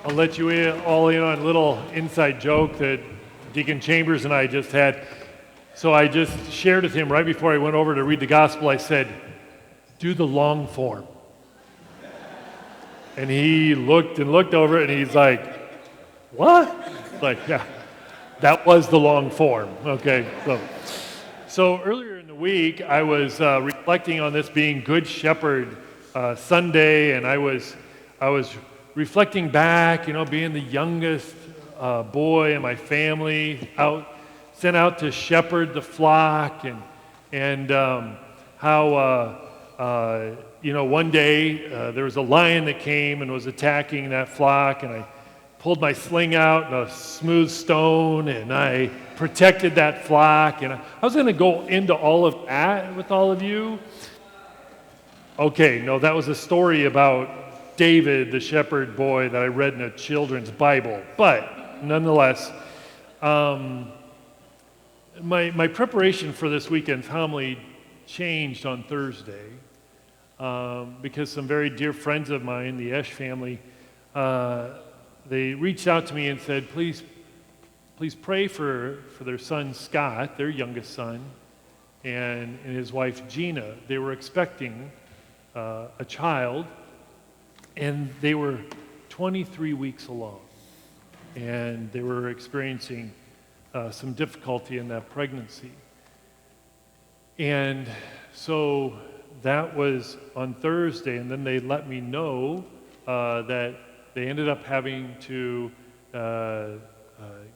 I'll let you all in on a little inside joke that Deacon Chambers and I just had. So I just shared with him right before I went over to read the gospel. I said, do the long form. And he looked and looked over it and he's like, what? Like, yeah, that was the long form. Okay, so earlier in the week, I was reflecting on this being Good Shepherd Sunday, and I was reflecting back, being the youngest boy in my family, sent out to shepherd the flock, and how one day there was a lion that came and was attacking that flock, and I pulled my sling out and a smooth stone, and I protected that flock. And I was going to go into all of that with all of you. Okay, no, that was a story about David, the shepherd boy that I read in a children's Bible. But nonetheless, my preparation for this weekend's homily changed on Thursday because some very dear friends of mine, the Esch family, they reached out to me and said, please pray for their son Scott, their youngest son, and his wife Gina. They were expecting a child, and they were 23 weeks along, and they were experiencing some difficulty in that pregnancy. And so that was on Thursday, and then they let me know that they ended up having to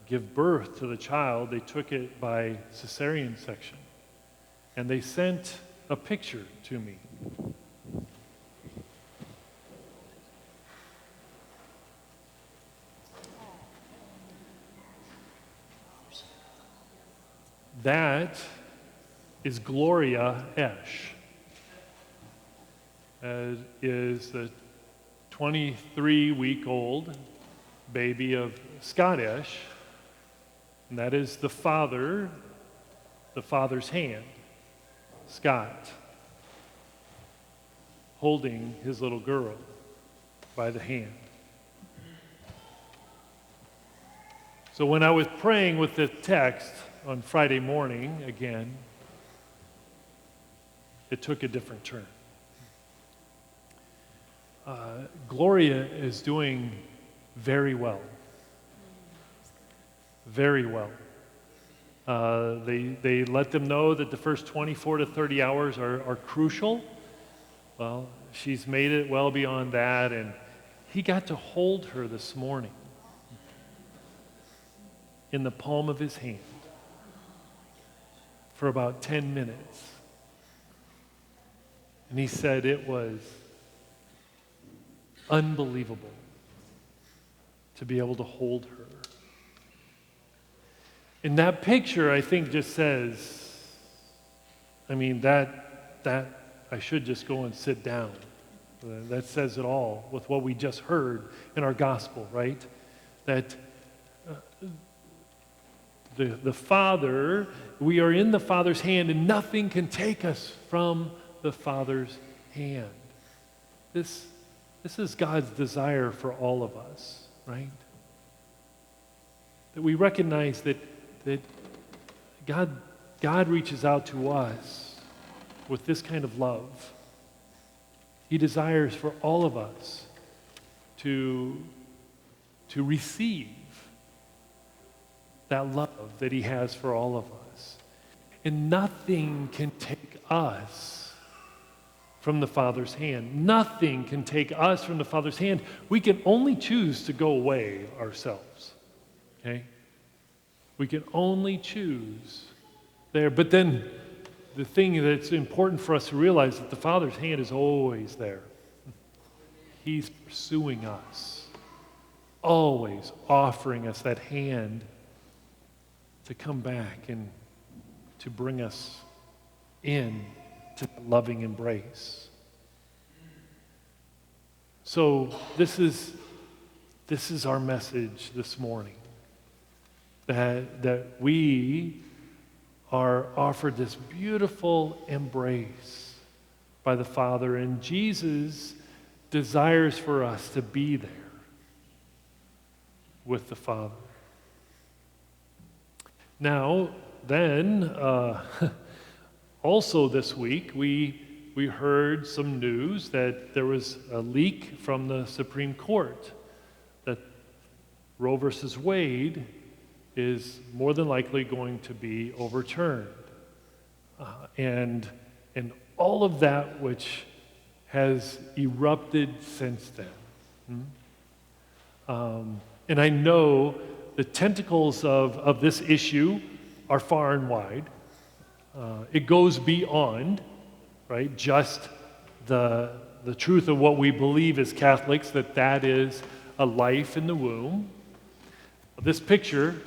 give birth to the child. They took it by cesarean section, and they sent a picture to me. That is Gloria Esch. Is the 23-week-old baby of Scott Esch, and that is the father's hand, Scott, holding his little girl by the hand. So when I was praying with the text on Friday morning again, it took a different turn. Gloria is doing very well. Very well. They let them know that the first 24 to 30 hours are crucial. Well, she's made it well beyond that, and he got to hold her this morning in the palm of his hand for about 10 minutes. And he said it was unbelievable to be able to hold her. And that picture, I think, just says, that I should just go and sit down. That says it all with what we just heard in our gospel, right? That the Father, we are in the Father's hand, and nothing can take us from the Father's hand. This is God's desire for all of us, right? That we recognize that God reaches out to us with this kind of love. He desires for all of us to receive that love that he has for all of us. And nothing can take us from the Father's hand. Nothing can take us from the Father's hand. We can only choose to go away ourselves. Okay? We can only choose there. But then the thing that's important for us to realize is that the Father's hand is always there. He's pursuing us, always offering us that hand to come back and to bring us in to the loving embrace. So this is our message this morning, that we are offered this beautiful embrace by the Father, and Jesus desires for us to be there. with the Father. Now, then, also this week, we heard some news that there was a leak from the Supreme Court that Roe versus Wade is more than likely going to be overturned. And all of that which has erupted since then. And I know the tentacles of this issue are far and wide. It goes beyond, right, just the truth of what we believe as Catholics, that is a life in the womb. This picture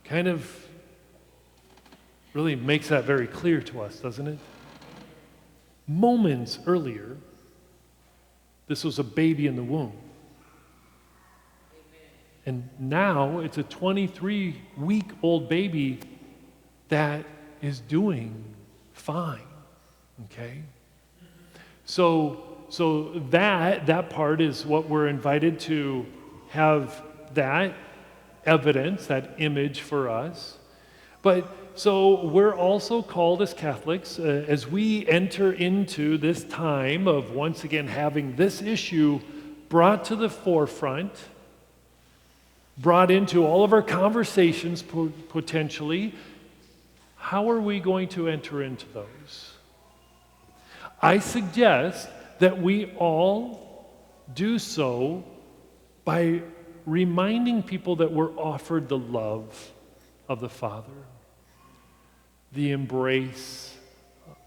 kind of really makes that very clear to us, doesn't it? Moments earlier, this was a baby in the womb. And now it's a 23-week-old baby that is doing fine, okay? So that part is what we're invited to have, that evidence, that image for us. But so we're also called as Catholics, as we enter into this time of once again having this issue brought to the forefront, brought into all of our conversations potentially. How are we going to enter into those? I suggest that we all do so by reminding people that we're offered the love of the Father. The embrace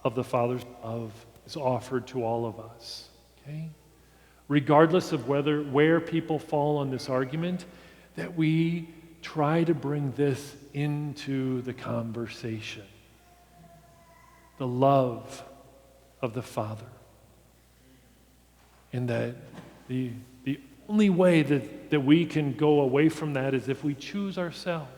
of the Father's love is offered to all of us, okay? Regardless of where people fall on this argument, that we try to bring this into the conversation. The love of the Father. And that the only way that we can go away from that is if we choose ourselves.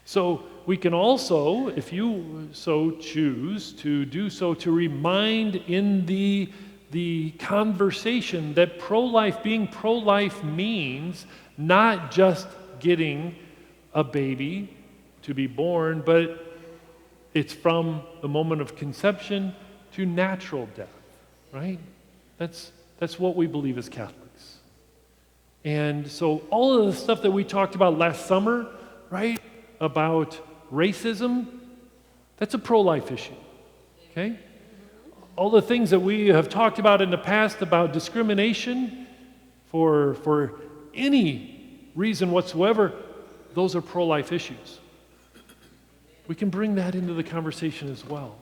So we can also, if you so choose to do so, to remind in the conversation that being pro-life means not just getting a baby to be born, but it's from the moment of conception to natural death, right? That's what we believe as Catholics. And so all of the stuff that we talked about last summer, right, about racism, that's a pro-life issue, okay? All the things that we have talked about in the past about discrimination for any reason whatsoever, those are pro-life issues. We can bring that into the conversation as well.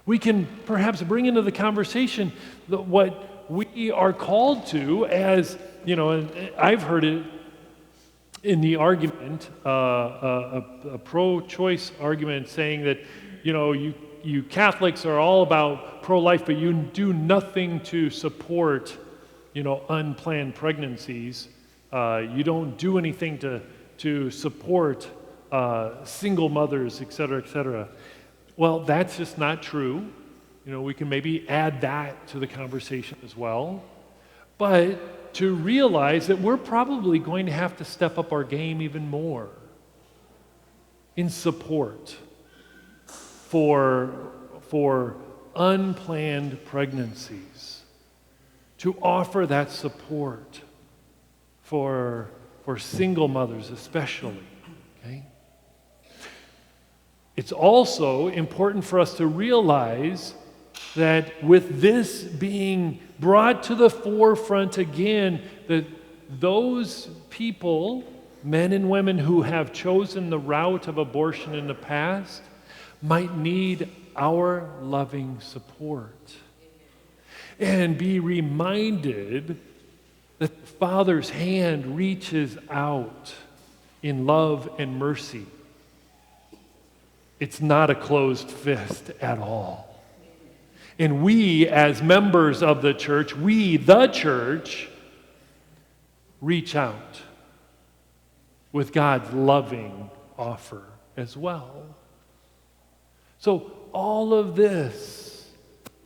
We can perhaps bring into the conversation what we are called to as, and I've heard it in the argument, a pro-choice argument saying that, you Catholics are all about pro-life, but you do nothing to support, unplanned pregnancies. You don't do anything to support single mothers, et cetera, et cetera. Well, that's just not true. We can maybe add that to the conversation as well. But to realize that we're probably going to have to step up our game even more in support for unplanned pregnancies, to offer that support for single mothers especially, okay? It's also important for us to realize that with this being brought to the forefront again, that those people, men and women who have chosen the route of abortion in the past, might need our loving support. And be reminded that the Father's hand reaches out in love and mercy. It's not a closed fist at all. And we, as members of the church, the church, reach out with God's loving offer as well. So all of this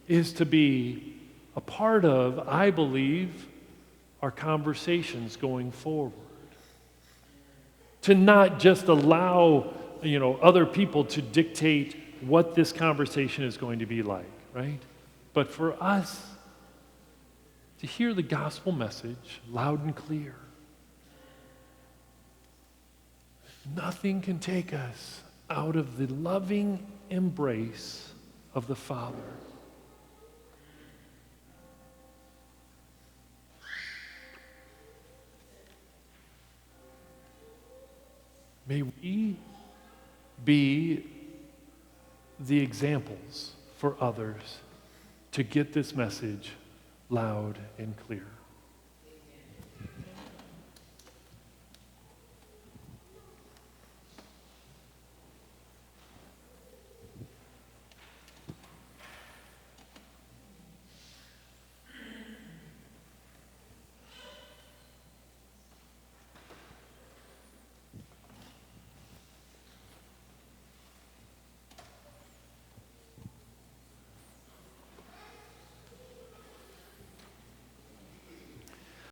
is to be a part of, I believe, our conversations going forward. To not just allow, other people to dictate what this conversation is going to be like, right? But for us to hear the gospel message loud and clear. Nothing can take us out of the loving embrace of the Father. May we be the examples for others to get this message loud and clear.